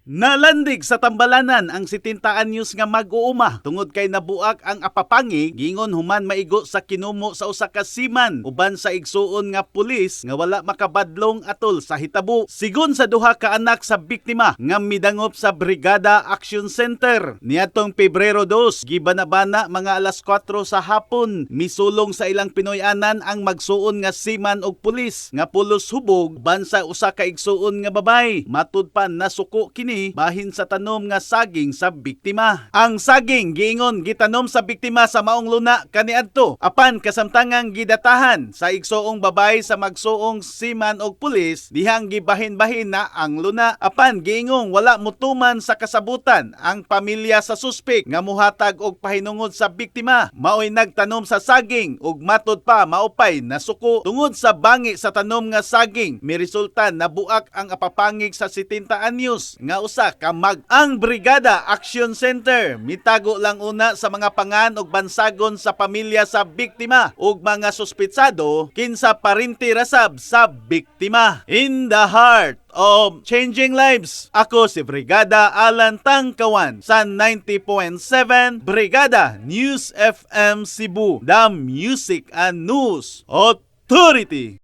Nalandig sa tambalanan ang 70 anyos nga mag-uuma tungod kay nabuak ang apapangi gingon human maigo sa kinumo sa usa ka seaman uban sa igsuon nga pulis nga wala makabadlong atol sa hitabo. Sigon sa duha ka anak sa biktima nga midangop sa Brigada Action Center niadtong Pebrero 2, gibanabana mga alas 4 sa hapon, misulong sa ilang Pinoy-anan ang magsuon nga seaman og pulis nga pulos hubog uban sa usa ka igsuon nga babay. Matud pa nasuko kini bahin sa tanom nga saging sa biktima. Ang saging giingon gitanom sa biktima sa maong luna kaniadto apan kasamtangang gidatahan sa igsoong babay sa magsuong seaman og pulis dihang gibahin-bahin na ang luna. Apan giingong wala mutuman sa kasabutan ang pamilya sa suspek nga muhatag og pahinungod sa biktima. Maoy nagtanom sa saging ug matud pa maupay nasuko. Tungod sa bangi sa tanom nga saging miresulta nabuak ang apapangig sa 70 anyos nga usa ka ang Brigada Action Center mitago lang una sa mga pangan ug bansagon sa pamilya sa biktima ug mga suspitsado kinsa parinti rasab sa biktima. In the heart of changing lives, ako si Brigada Alan Tangkawan sa 90.7 Brigada News FM Cebu, the Music and News Authority.